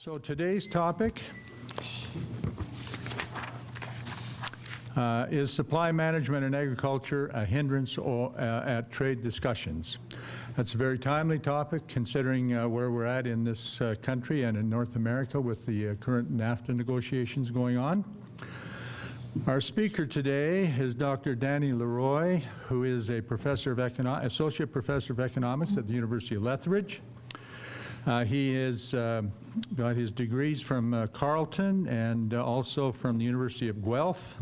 So today's topic is supply management in agriculture, a hindrance at trade discussions. That's a very timely topic considering where we're at in this country and in North America with the current NAFTA negotiations going on. Our speaker today is Dr. Danny Leroy, who is a professor of associate professor of economics at the University of Lethbridge. He has got his degrees from Carleton and also from the University of Guelph,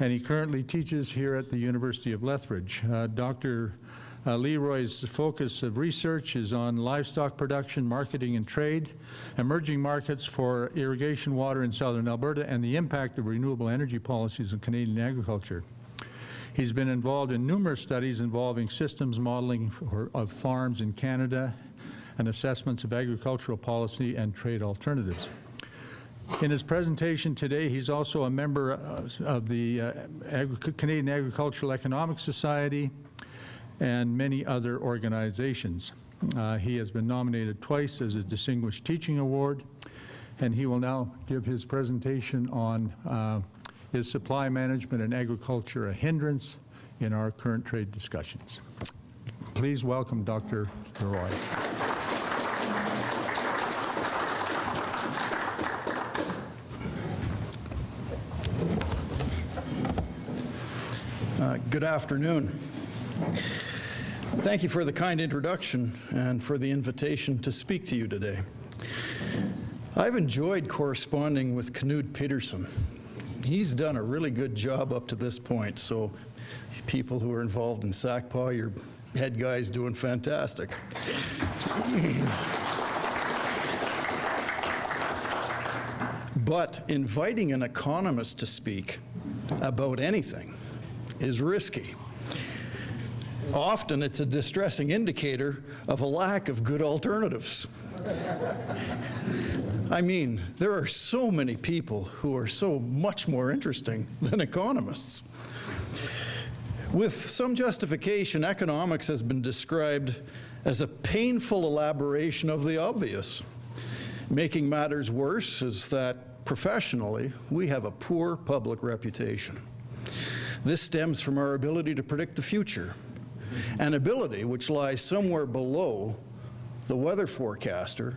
and he currently teaches here at the University of Lethbridge. Dr. Leroy's focus of research is on livestock production, marketing and trade, emerging markets for irrigation water in southern Alberta, and the impact of renewable energy policies on Canadian agriculture. He's been involved in numerous studies involving systems modeling of farms in Canada and assessments of agricultural policy and trade alternatives. In his presentation today, he's also a member of the Canadian Agricultural Economic Society and many other organizations. He has been nominated twice as a Distinguished Teaching Award, and he will now give his presentation on is supply management in agriculture a hindrance in our current trade discussions. Please welcome Dr. Leroy. Good afternoon. Thank you for the kind introduction and for the invitation to speak to you today. I've enjoyed corresponding with Knud Peterson. He's done a really good job up to this point, so people who are involved in SACPA, your head guy's doing fantastic. But inviting an economist to speak about anything is risky. Often it's a distressing indicator of a lack of good alternatives. I mean, there are so many people who are so much more interesting than economists. With some justification, economics has been described as a painful elaboration of the obvious. Making matters worse is that professionally, we have a poor public reputation. This stems from our ability to predict the future, an ability which lies somewhere below the weather forecaster,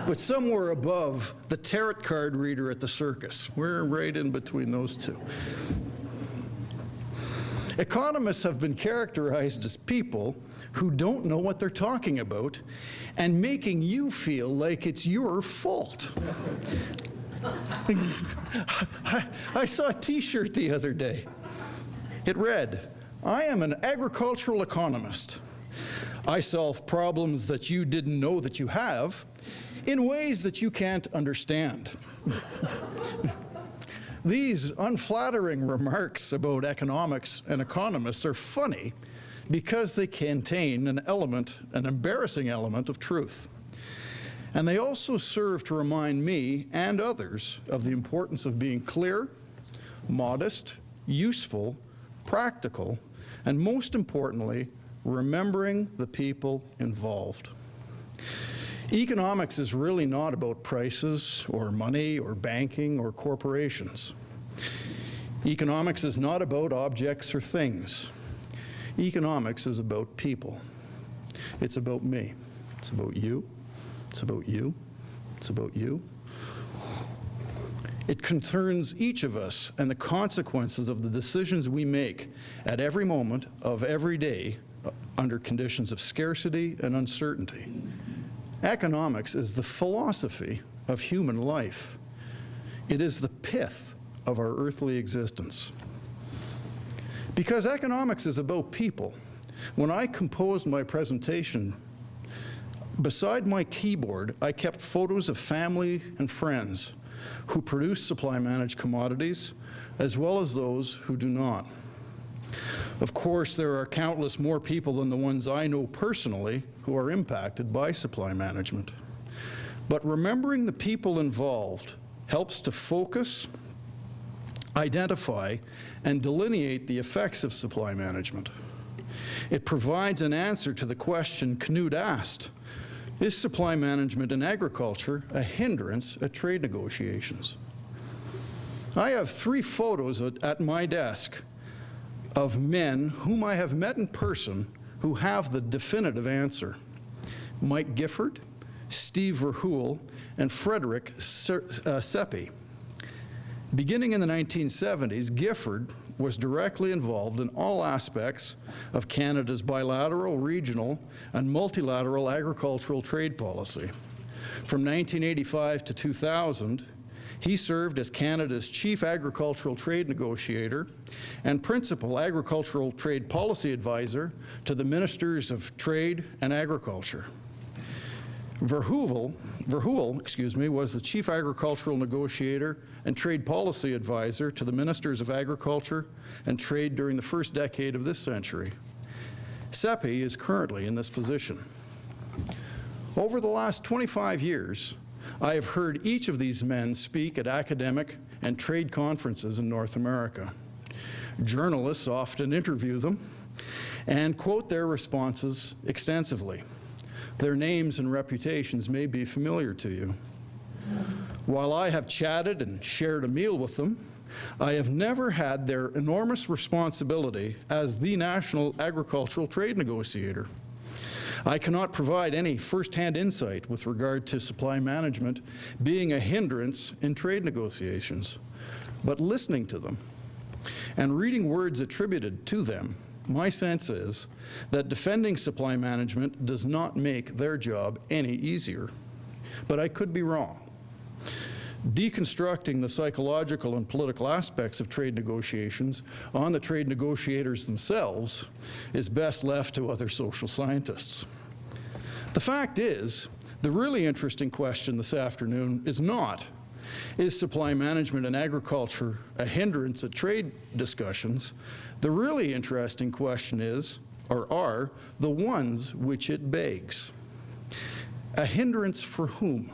but somewhere above the tarot card reader at the circus. We're right in between those two. Economists have been characterized as people who don't know what they're talking about and making you feel like it's your fault. I saw a t-shirt the other day. It read, "I am an agricultural economist. I solve problems that you didn't know that you have in ways that you can't understand." These unflattering remarks about economics and economists are funny because they contain an embarrassing element of truth. And they also serve to remind me and others of the importance of being clear, modest, useful, practical, and most importantly, remembering the people involved. Economics is really not about prices or money or banking or corporations. Economics is not about objects or things. Economics is about people. It's about me. It's about you. It's about you. It's about you. It concerns each of us and the consequences of the decisions we make at every moment of every day under conditions of scarcity and uncertainty. Economics is the philosophy of human life. It is the pith of our earthly existence. Because economics is about people, when I composed my presentation, beside my keyboard, I kept photos of family and friends who produce supply-managed commodities, as well as those who do not. Of course, there are countless more people than the ones I know personally who are impacted by supply management. But remembering the people involved helps to focus, identify, and delineate the effects of supply management. It provides an answer to the question Knud asked, Is supply management in agriculture a hindrance at trade negotiations? I have 3 photos at my desk of men whom I have met in person who have the definitive answer. Mike Gifford, Steve Verhoeven, and Frederick Seppi. Beginning in the 1970s, Gifford was directly involved in all aspects of Canada's bilateral, regional, and multilateral agricultural trade policy. From 1985 to 2000, he served as Canada's chief agricultural trade negotiator and principal agricultural trade policy advisor to the Ministers of Trade and Agriculture. Verhoeven, was the chief agricultural negotiator and trade policy advisor to the Ministers of Agriculture and Trade during the first decade of this century. Seppi is currently in this position. Over the last 25 years, I have heard each of these men speak at academic and trade conferences in North America. Journalists often interview them and quote their responses extensively. Their names and reputations may be familiar to you. While I have chatted and shared a meal with them, I have never had their enormous responsibility as the national agricultural trade negotiator. I cannot provide any first-hand insight with regard to supply management being a hindrance in trade negotiations, but listening to them and reading words attributed to them, my sense is that defending supply management does not make their job any easier. But I could be wrong. Deconstructing the psychological and political aspects of trade negotiations on the trade negotiators themselves is best left to other social scientists. The fact is, the really interesting question this afternoon is not, is supply management in agriculture a hindrance at trade discussions? The really interesting question is, or are, the ones which it begs. A hindrance for whom?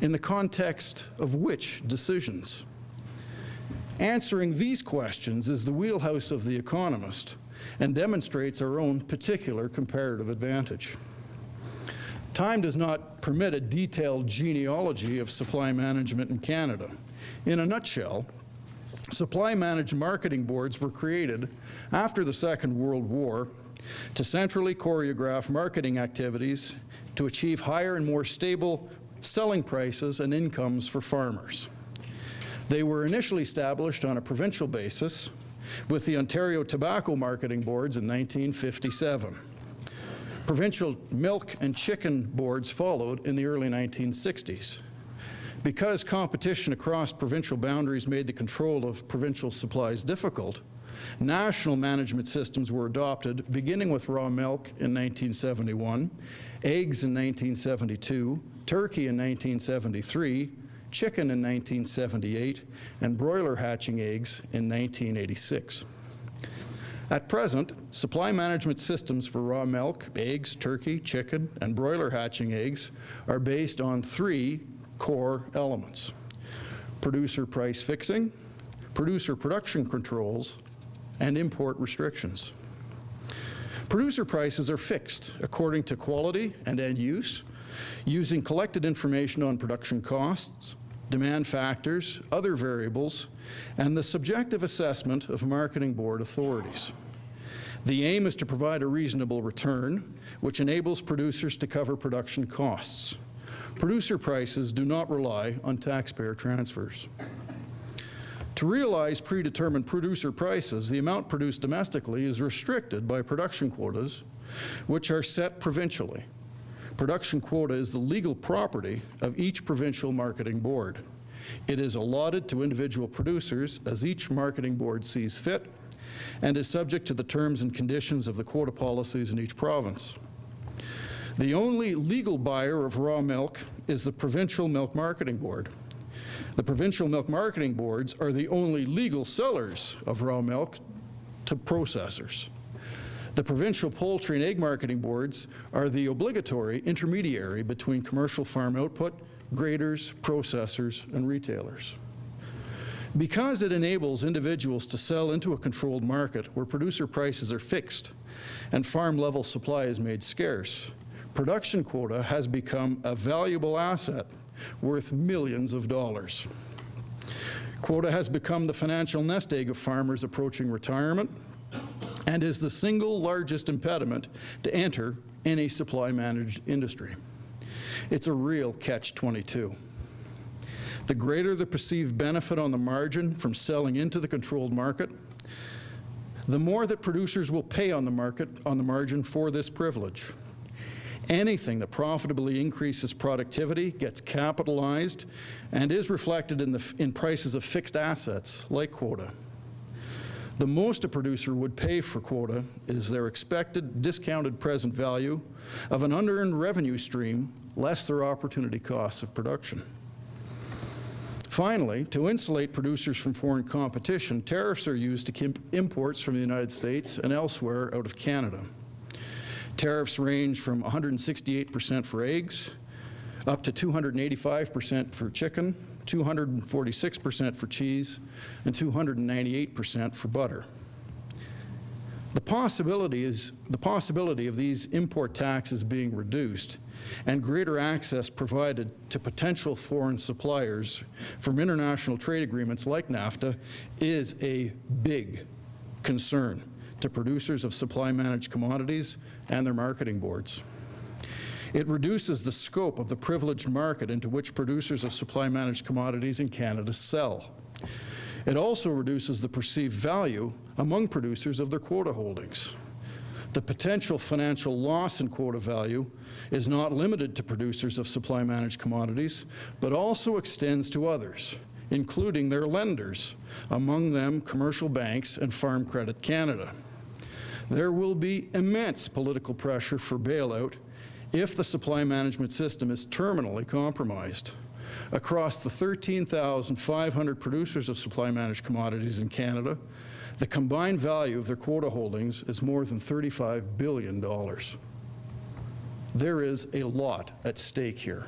In the context of which decisions? Answering these questions is the wheelhouse of the economist and demonstrates our own particular comparative advantage. Time does not permit a detailed genealogy of supply management in Canada. In a nutshell, supply-managed marketing boards were created after the Second World War to centrally choreograph marketing activities to achieve higher and more stable selling prices and incomes for farmers. They were initially established on a provincial basis with the Ontario Tobacco Marketing Boards in 1957. Provincial milk and chicken boards followed in the early 1960s. Because competition across provincial boundaries made the control of provincial supplies difficult, national management systems were adopted, beginning with raw milk in 1971, eggs in 1972, turkey in 1973, chicken in 1978, and broiler hatching eggs in 1986. At present, supply management systems for raw milk, eggs, turkey, chicken, and broiler hatching eggs are based on 3 core elements: producer price fixing, producer production controls, and import restrictions. Producer prices are fixed according to quality and end use, using collected information on production costs, demand factors, other variables, and the subjective assessment of marketing board authorities. The aim is to provide a reasonable return, which enables producers to cover production costs. Producer prices do not rely on taxpayer transfers. To realize predetermined producer prices, the amount produced domestically is restricted by production quotas, which are set provincially. Production quota is the legal property of each provincial marketing board. It is allotted to individual producers as each marketing board sees fit and is subject to the terms and conditions of the quota policies in each province. The only legal buyer of raw milk is the Provincial Milk Marketing Board. The Provincial Milk Marketing Boards are the only legal sellers of raw milk to processors. The Provincial Poultry and Egg Marketing Boards are the obligatory intermediary between commercial farm output, graders, processors, and retailers. Because it enables individuals to sell into a controlled market where producer prices are fixed and farm-level supply is made scarce, production quota has become a valuable asset worth millions of dollars. Quota has become the financial nest egg of farmers approaching retirement and is the single largest impediment to enter any supply-managed industry. It's a real catch-22. The greater the perceived benefit on the margin from selling into the controlled market, the more that producers will pay on the margin for this privilege. Anything that profitably increases productivity gets capitalized and is reflected in prices of fixed assets like quota. The most a producer would pay for quota is their expected discounted present value of an unearned revenue stream less their opportunity costs of production. Finally, to insulate producers from foreign competition, tariffs are used to keep imports from the United States and elsewhere out of Canada. Tariffs range from 168% for eggs, up to 285% for chicken, 246% for cheese, and 298% for butter. The possibility of these import taxes being reduced and greater access provided to potential foreign suppliers from international trade agreements like NAFTA is a big concern to producers of supply-managed commodities and their marketing boards. It reduces the scope of the privileged market into which producers of supply-managed commodities in Canada sell. It also reduces the perceived value among producers of their quota holdings. The potential financial loss in quota value is not limited to producers of supply-managed commodities, but also extends to others, including their lenders, among them commercial banks and Farm Credit Canada. There will be immense political pressure for bailout if the supply management system is terminally compromised. Across the 13,500 producers of supply-managed commodities in Canada, the combined value of their quota holdings is more than $35 billion. There is a lot at stake here.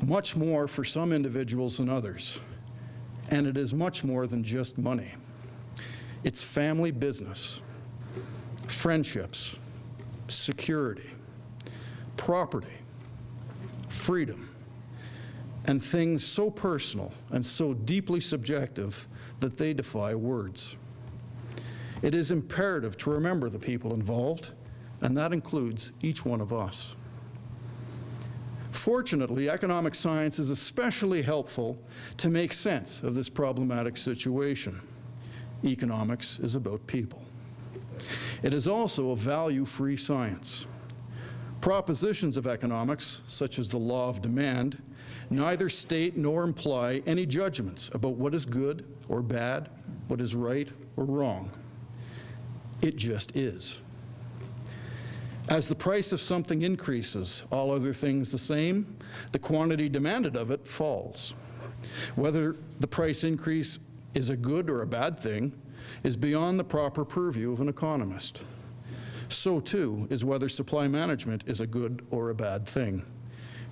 Much more for some individuals than others. And it is much more than just money. It's family business, friendships, security, property, freedom, and things so personal and so deeply subjective that they defy words. It is imperative to remember the people involved, and that includes each one of us. Fortunately, economic science is especially helpful to make sense of this problematic situation. Economics is about people. It is also a value-free science. Propositions of economics, such as the law of demand, neither state nor imply any judgments about what is good or bad, what is right or wrong. It just is. As the price of something increases, all other things the same, the quantity demanded of it falls. Whether the price increase is a good or a bad thing is beyond the proper purview of an economist. So too is whether supply management is a good or a bad thing.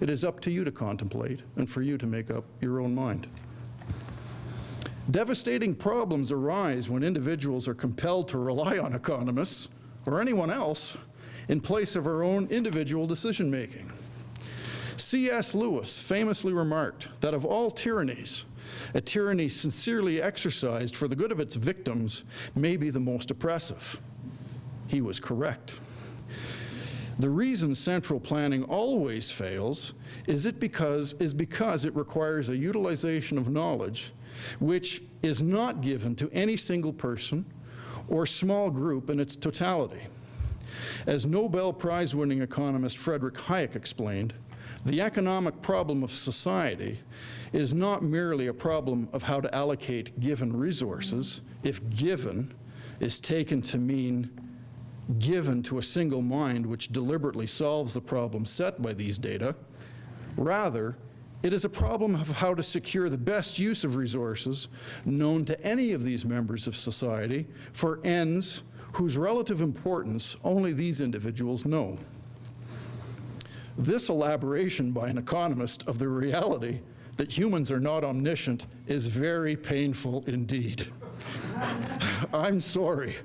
It is up to you to contemplate and for you to make up your own mind. Devastating problems arise when individuals are compelled to rely on economists or anyone else in place of our own individual decision-making. C.S. Lewis famously remarked that of all tyrannies, a tyranny sincerely exercised for the good of its victims may be the most oppressive. He was correct. The reason central planning always fails is because it requires a utilization of knowledge which is not given to any single person or small group in its totality. As Nobel Prize-winning economist Friedrich Hayek explained, the economic problem of society is not merely a problem of how to allocate given resources, if given is taken to mean given to a single mind which deliberately solves the problem set by these data. Rather, it is a problem of how to secure the best use of resources known to any of these members of society for ends whose relative importance only these individuals know. This elaboration by an economist of the reality that humans are not omniscient is very painful indeed. I'm sorry.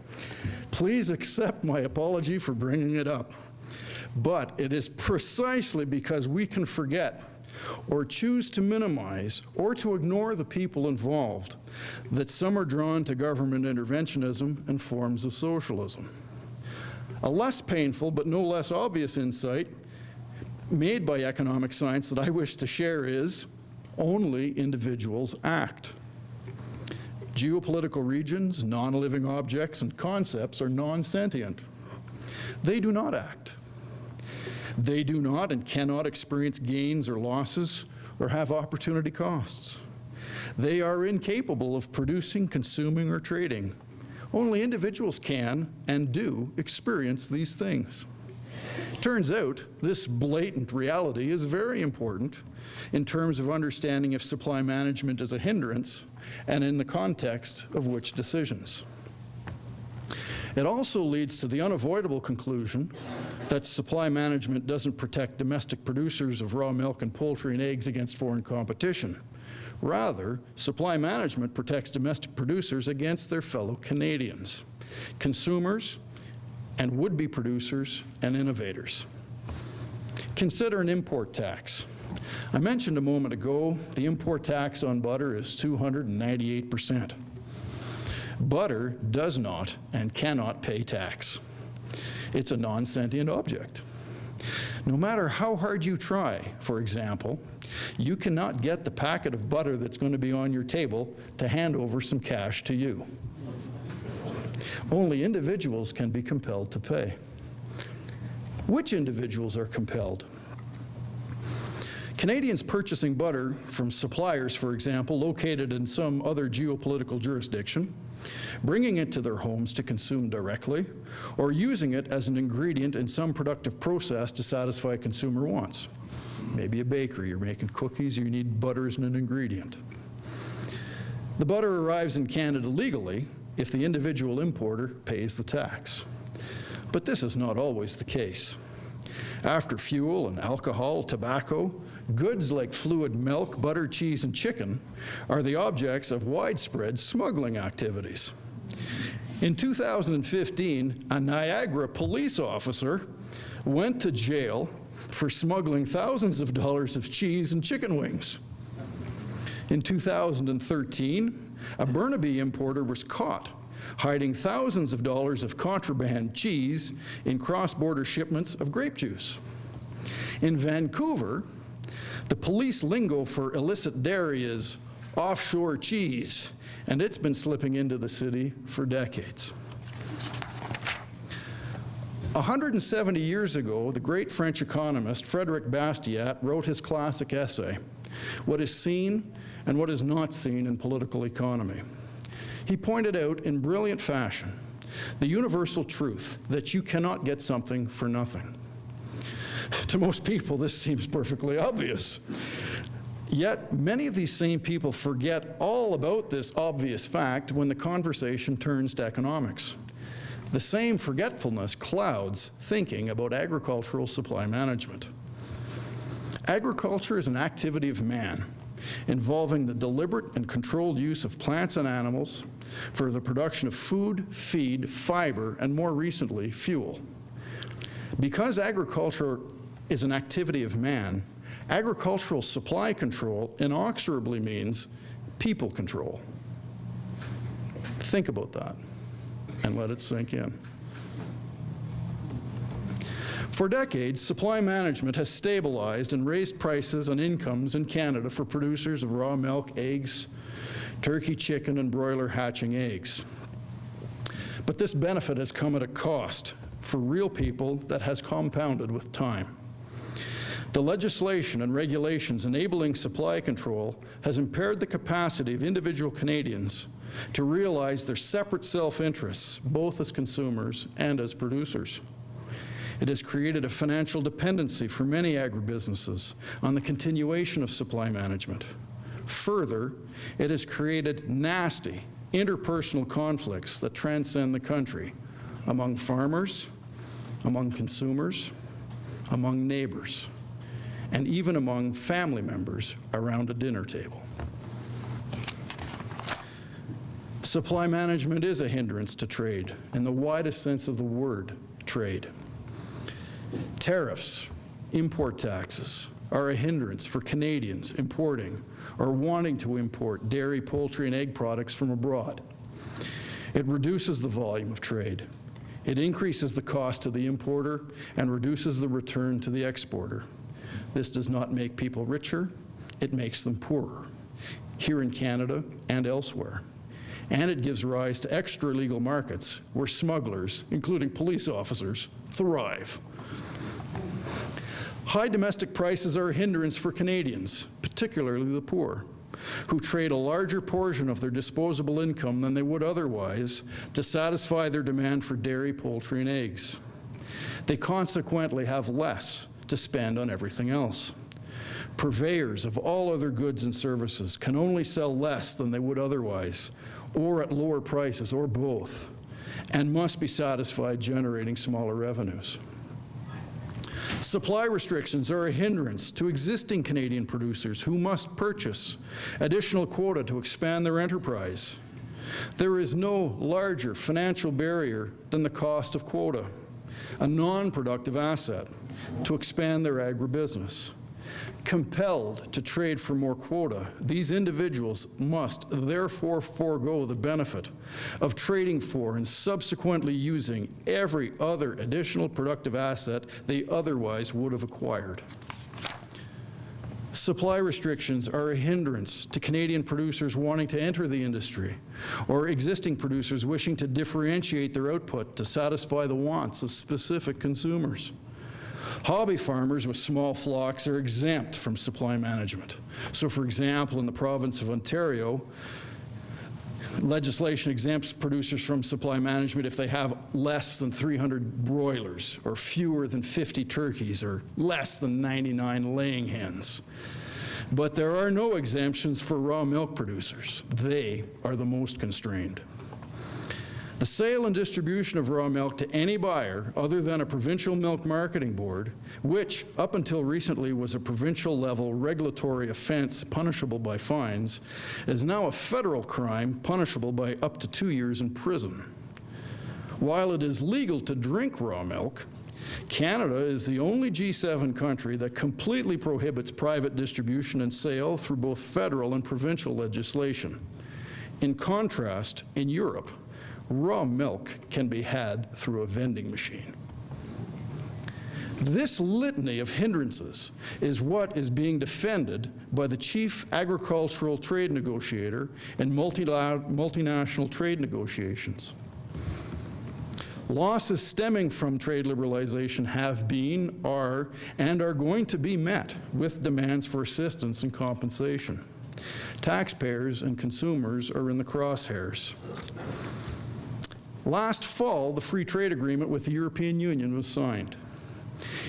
Please accept my apology for bringing it up. But it is precisely because we can forget or choose to minimize or to ignore the people involved that some are drawn to government interventionism and forms of socialism. A less painful but no less obvious insight made by economic science that I wish to share is only individuals act. Geopolitical regions, non-living objects, and concepts are non-sentient. They do not act. They do not and cannot experience gains or losses or have opportunity costs. They are incapable of producing, consuming, or trading. Only individuals can and do experience these things. Turns out this blatant reality is very important in terms of understanding if supply management is a hindrance and in the context of which decisions. It also leads to the unavoidable conclusion that supply management doesn't protect domestic producers of raw milk and poultry and eggs against foreign competition. Rather, supply management protects domestic producers against their fellow Canadians, consumers, and would-be producers and innovators. Consider an import tax. I mentioned a moment ago the import tax on butter is 298%. Butter does not and cannot pay tax. It's a non-sentient object. No matter how hard you try, for example, you cannot get the packet of butter that's going to be on your table to hand over some cash to you. Only individuals can be compelled to pay. Which individuals are compelled? Canadians purchasing butter from suppliers, for example, located in some other geopolitical jurisdiction, bringing it to their homes to consume directly, or using it as an ingredient in some productive process to satisfy consumer wants. Maybe a bakery, you're making cookies, you need butter as an ingredient. The butter arrives in Canada legally if the individual importer pays the tax. But this is not always the case. After fuel and alcohol, tobacco, goods like fluid milk, butter, cheese, and chicken are the objects of widespread smuggling activities. In 2015, a Niagara police officer went to jail for smuggling thousands of dollars of cheese and chicken wings. In 2013, a Burnaby importer was caught hiding thousands of dollars of contraband cheese in cross-border shipments of grape juice. In Vancouver, the police lingo for illicit dairy is offshore cheese, and it's been slipping into the city for decades. 170 years ago, the great French economist Frédéric Bastiat wrote his classic essay, What is Seen and What is Not Seen in Political Economy. He pointed out in brilliant fashion the universal truth that you cannot get something for nothing. To most people, this seems perfectly obvious. Yet, many of these same people forget all about this obvious fact when the conversation turns to economics. The same forgetfulness clouds thinking about agricultural supply management. Agriculture is an activity of man, involving the deliberate and controlled use of plants and animals for the production of food, feed, fiber, and more recently, fuel. Because agriculture is an activity of man, agricultural supply control inexorably means people control. Think about that and let it sink in. For decades, supply management has stabilized and raised prices and incomes in Canada for producers of raw milk, eggs, turkey, chicken, and broiler hatching eggs. But this benefit has come at a cost for real people that has compounded with time. The legislation and regulations enabling supply control has impaired the capacity of individual Canadians to realize their separate self-interests, both as consumers and as producers. It has created a financial dependency for many agribusinesses on the continuation of supply management. Further, it has created nasty interpersonal conflicts that transcend the country among farmers, among consumers, among neighbors, and even among family members around a dinner table. Supply management is a hindrance to trade in the widest sense of the word trade. Tariffs, import taxes, are a hindrance for Canadians importing or wanting to import dairy, poultry, and egg products from abroad. It reduces the volume of trade. It increases the cost to the importer and reduces the return to the exporter. This does not make people richer, it makes them poorer, here in Canada and elsewhere. And it gives rise to extra-legal markets where smugglers, including police officers, thrive. High domestic prices are a hindrance for Canadians, particularly the poor, who trade a larger portion of their disposable income than they would otherwise to satisfy their demand for dairy, poultry, and eggs. They consequently have less to spend on everything else. Purveyors of all other goods and services can only sell less than they would otherwise, or at lower prices, or both, and must be satisfied generating smaller revenues. Supply restrictions are a hindrance to existing Canadian producers who must purchase additional quota to expand their enterprise. There is no larger financial barrier than the cost of quota, a non-productive asset, to expand their agribusiness. Compelled to trade for more quota, these individuals must therefore forego the benefit of trading for and subsequently using every other additional productive asset they otherwise would have acquired. Supply restrictions are a hindrance to Canadian producers wanting to enter the industry, or existing producers wishing to differentiate their output to satisfy the wants of specific consumers. Hobby farmers with small flocks are exempt from supply management. So, for example, in the province of Ontario, legislation exempts producers from supply management if they have less than 300 broilers, or fewer than 50 turkeys, or less than 99 laying hens. But there are no exemptions for raw milk producers. They are the most constrained. The sale and distribution of raw milk to any buyer other than a provincial milk marketing board, which up until recently was a provincial-level regulatory offense punishable by fines, is now a federal crime punishable by up to 2 years in prison. While it is legal to drink raw milk, Canada is the only G7 country that completely prohibits private distribution and sale through both federal and provincial legislation. In contrast, in Europe, raw milk can be had through a vending machine. This litany of hindrances is what is being defended by the chief agricultural trade negotiator in multinational trade negotiations. Losses stemming from trade liberalization have been, are, and are going to be met with demands for assistance and compensation. Taxpayers and consumers are in the crosshairs. Last fall, the free trade agreement with the European Union was signed.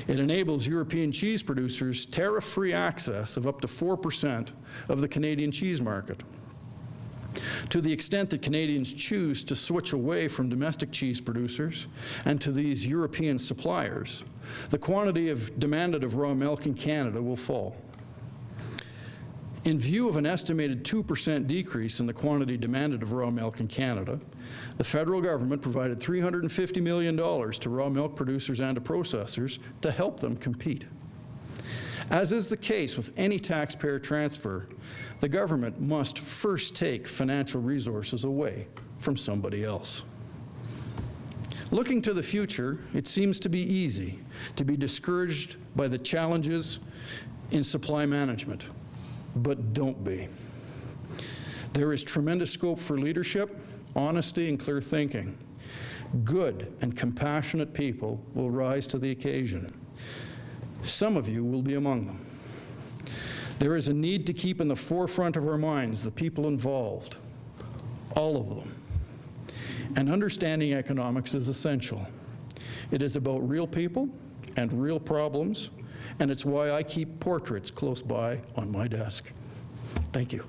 It enables European cheese producers tariff-free access of up to 4% of the Canadian cheese market. To the extent that Canadians choose to switch away from domestic cheese producers and to these European suppliers, the quantity demanded of raw milk in Canada will fall. In view of an estimated 2% decrease in the quantity demanded of raw milk in Canada, the federal government provided $350 million to raw milk producers and to processors to help them compete. As is the case with any taxpayer transfer, the government must first take financial resources away from somebody else. Looking to the future, it seems to be easy to be discouraged by the challenges in supply management. But don't be. There is tremendous scope for leadership, honesty, and clear thinking. Good and compassionate people will rise to the occasion. Some of you will be among them. There is a need to keep in the forefront of our minds the people involved, all of them. And understanding economics is essential. It is about real people and real problems, and it's why I keep portraits close by on my desk. Thank you.